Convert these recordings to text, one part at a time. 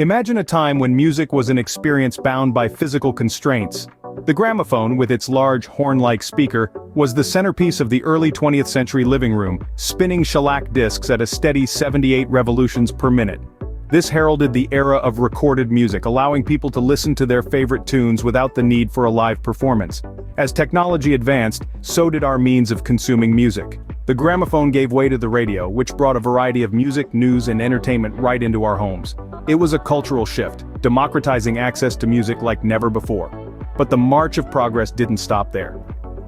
Imagine a time when music was an experience bound by physical constraints. The gramophone, with its large horn-like speaker, was the centerpiece of the early 20th century living room, spinning shellac discs at a steady 78 revolutions per minute. This heralded the era of recorded music, allowing people to listen to their favorite tunes without the need for a live performance. As technology advanced, so did our means of consuming music. The gramophone gave way to the radio, which brought a variety of music, news, and entertainment right into our homes. It was a cultural shift, democratizing access to music like never before. But the march of progress didn't stop there.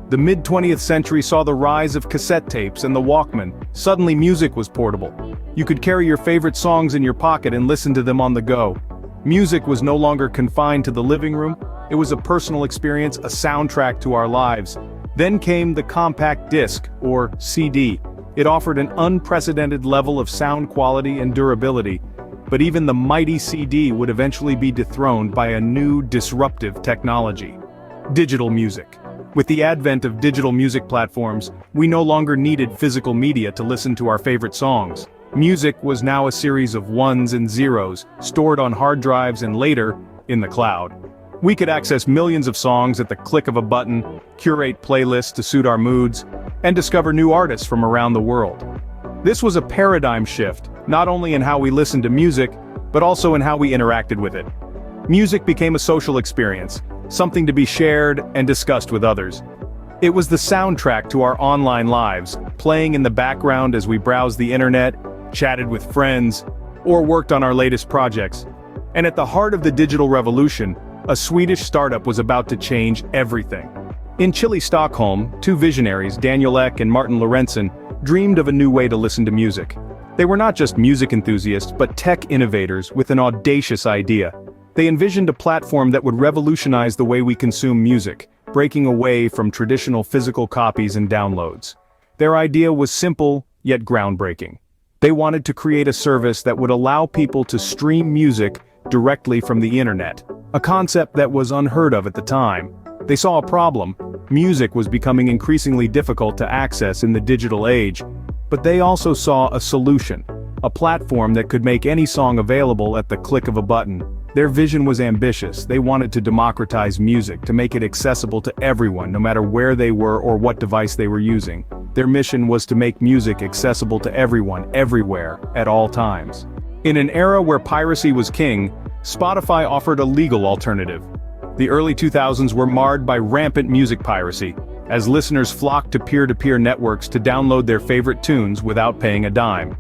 The mid-20th century saw the rise of cassette tapes and the Walkman. Suddenly music was portable. You could carry your favorite songs in your pocket and listen to them on the go. Music was no longer confined to the living room, it was a personal experience, a soundtrack to our lives. Then came the compact disc, or CD. It offered an unprecedented level of sound quality and durability. But even the mighty CD would eventually be dethroned by a new disruptive technology: digital music. With the advent of digital music platforms, we no longer needed physical media to listen to our favorite songs. Music was now a series of ones and zeros, stored on hard drives and later, in the cloud. We could access millions of songs at the click of a button, curate playlists to suit our moods, and discover new artists from around the world. This was a paradigm shift, not only in how we listened to music, but also in how we interacted with it. Music became a social experience, something to be shared and discussed with others. It was the soundtrack to our online lives, playing in the background as we browsed the internet, chatted with friends, or worked on our latest projects. And at the heart of the digital revolution, a Swedish startup was about to change everything. In chilly Stockholm, two visionaries, Daniel Ek and Martin Lorentzen, dreamed of a new way to listen to music. They were not just music enthusiasts, but tech innovators with an audacious idea. They envisioned a platform that would revolutionize the way we consume music, breaking away from traditional physical copies and downloads. Their idea was simple, yet groundbreaking. They wanted to create a service that would allow people to stream music directly from the internet, a concept that was unheard of at the time. They saw a problem: music was becoming increasingly difficult to access in the digital age. But they also saw a solution, a platform that could make any song available at the click of a button. Their vision was ambitious. They wanted to democratize music, to make it accessible to everyone, no matter where they were or what device they were using. Their mission was to make music accessible to everyone, everywhere, at all times. In an era where piracy was king, Spotify offered a legal alternative. The early 2000s were marred by rampant music piracy, as listeners flocked to peer-to-peer networks to download their favorite tunes without paying a dime.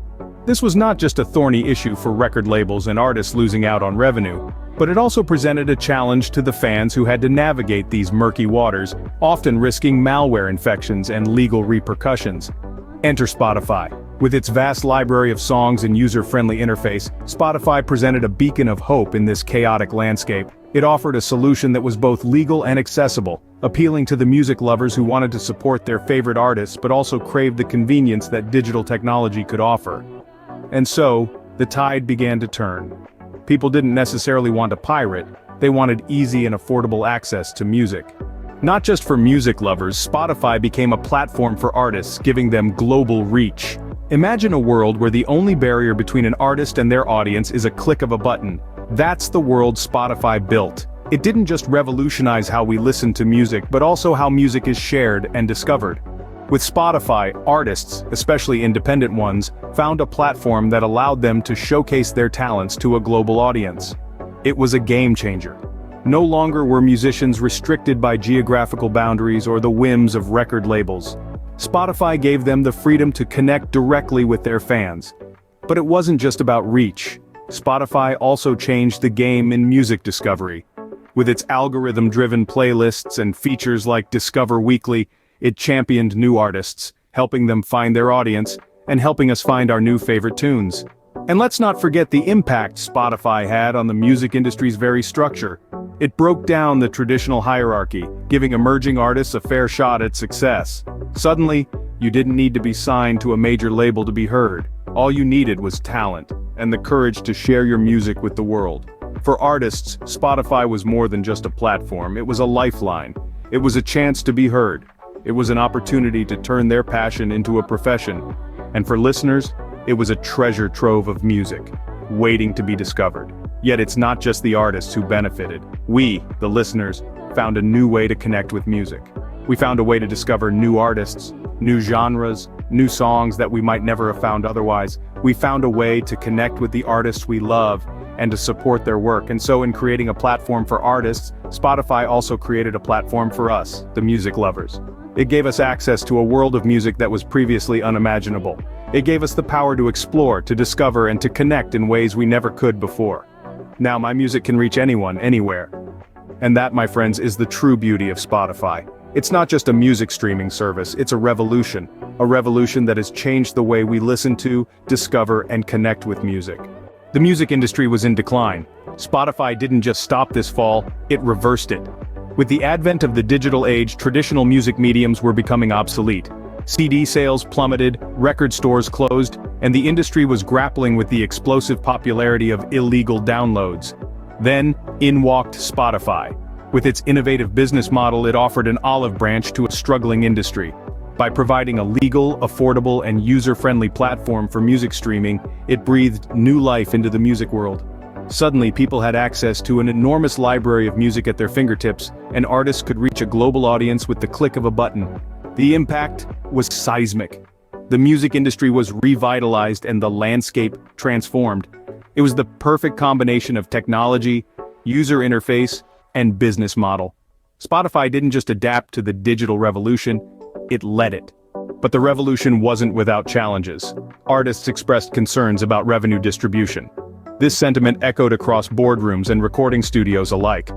This was not just a thorny issue for record labels and artists losing out on revenue, but it also presented a challenge to the fans who had to navigate these murky waters, often risking malware infections and legal repercussions. Enter Spotify. With its vast library of songs and user-friendly interface, Spotify presented a beacon of hope in this chaotic landscape. It offered a solution that was both legal and accessible, appealing to the music lovers who wanted to support their favorite artists but also craved the convenience that digital technology could offer. And so, the tide began to turn. People didn't necessarily want to pirate, they wanted easy and affordable access to music. Not just for music lovers, Spotify became a platform for artists, giving them global reach. Imagine a world where the only barrier between an artist and their audience is a click of a button. That's the world Spotify built. It didn't just revolutionize how we listen to music, but also how music is shared and discovered. With Spotify, artists, especially independent ones, found a platform that allowed them to showcase their talents to a global audience. It was a game changer. No longer were musicians restricted by geographical boundaries or the whims of record labels. Spotify gave them the freedom to connect directly with their fans. But it wasn't just about reach. Spotify also changed the game in music discovery. With its algorithm-driven playlists and features like Discover Weekly, it championed new artists, helping them find their audience, and helping us find our new favorite tunes. And let's not forget the impact Spotify had on the music industry's very structure. It broke down the traditional hierarchy, giving emerging artists a fair shot at success. Suddenly, you didn't need to be signed to a major label to be heard. All you needed was talent, and the courage to share your music with the world. For artists, Spotify was more than just a platform, it was a lifeline. It was a chance to be heard. It was an opportunity to turn their passion into a profession. And for listeners, it was a treasure trove of music, waiting to be discovered. Yet it's not just the artists who benefited. We, the listeners, found a new way to connect with music. We found a way to discover new artists, new genres, new songs that we might never have found otherwise. We found a way to connect with the artists we love and to support their work. And so in creating a platform for artists, Spotify also created a platform for us, the music lovers. It gave us access to a world of music that was previously unimaginable. It gave us the power to explore, to discover, and to connect in ways we never could before. Now my music can reach anyone, anywhere. And that, my friends, is the true beauty of Spotify. It's not just a music streaming service, it's a revolution that has changed the way we listen to, discover, and connect with music. The music industry was in decline. Spotify didn't just stop this fall, it reversed it. With the advent of the digital age, traditional music mediums were becoming obsolete. CD sales plummeted, record stores closed, and the industry was grappling with the explosive popularity of illegal downloads. Then, in walked Spotify. With its innovative business model, it offered an olive branch to a struggling industry. By providing a legal, affordable, and user-friendly platform for music streaming, it breathed new life into the music world. Suddenly, people had access to an enormous library of music at their fingertips, and artists could reach a global audience with the click of a button. The impact was seismic. The music industry was revitalized and the landscape transformed. It was the perfect combination of technology, user interface, and business model. Spotify didn't just adapt to the digital revolution, it led it. But the revolution wasn't without challenges. Artists expressed concerns about revenue distribution. This sentiment echoed across boardrooms and recording studios alike.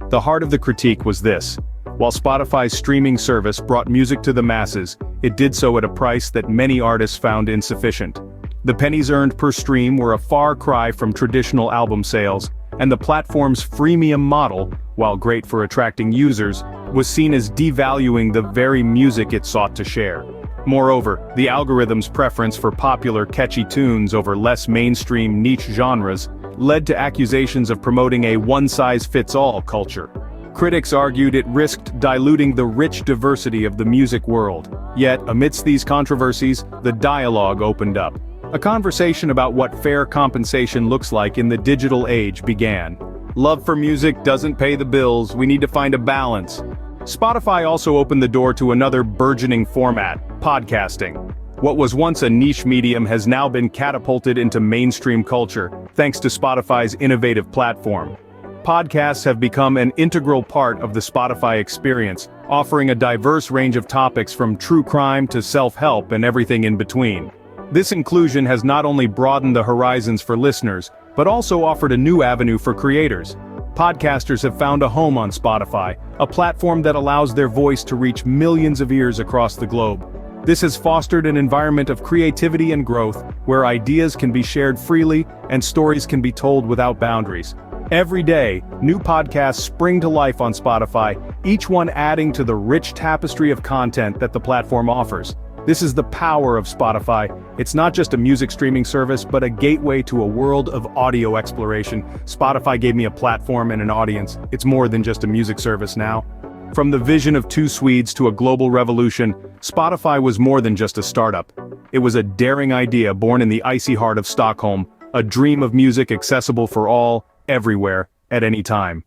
The heart of the critique was this: while Spotify's streaming service brought music to the masses, it did so at a price that many artists found insufficient. The pennies earned per stream were a far cry from traditional album sales, and the platform's freemium model, while great for attracting users, was seen as devaluing the very music it sought to share. Moreover, the algorithm's preference for popular, catchy tunes over less mainstream niche genres led to accusations of promoting a one-size-fits-all culture. Critics argued it risked diluting the rich diversity of the music world. Yet, amidst these controversies, the dialogue opened up. A conversation about what fair compensation looks like in the digital age began. Love for music doesn't pay the bills, we need to find a balance. Spotify also opened the door to another burgeoning format, podcasting. What was once a niche medium has now been catapulted into mainstream culture, thanks to Spotify's innovative platform. Podcasts have become an integral part of the Spotify experience, offering a diverse range of topics from true crime to self-help and everything in between. This inclusion has not only broadened the horizons for listeners, but also offered a new avenue for creators. Podcasters have found a home on Spotify, a platform that allows their voice to reach millions of ears across the globe. This has fostered an environment of creativity and growth, where ideas can be shared freely and stories can be told without boundaries. Every day, new podcasts spring to life on Spotify, each one adding to the rich tapestry of content that the platform offers. This is the power of Spotify. It's not just a music streaming service, but a gateway to a world of audio exploration. Spotify gave me a platform and an audience. It's more than just a music service now. From the vision of two Swedes to a global revolution, Spotify was more than just a startup. It was a daring idea born in the icy heart of Stockholm, a dream of music accessible for all, everywhere, at any time.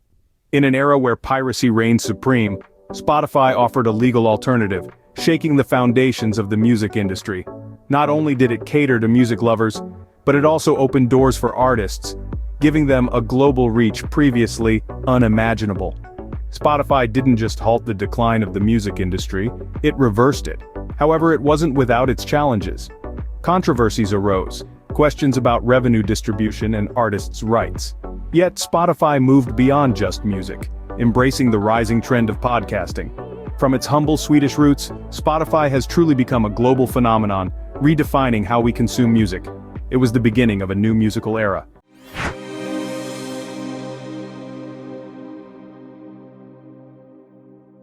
In an era where piracy reigned supreme, Spotify offered a legal alternative, shaking the foundations of the music industry. Not only did it cater to music lovers, but it also opened doors for artists, giving them a global reach previously unimaginable. Spotify didn't just halt the decline of the music industry, it reversed it. However, it wasn't without its challenges. Controversies arose, questions about revenue distribution and artists' rights. Yet Spotify moved beyond just music, embracing the rising trend of podcasting. From its humble Swedish roots, Spotify has truly become a global phenomenon, redefining how we consume music. It was the beginning of a new musical era.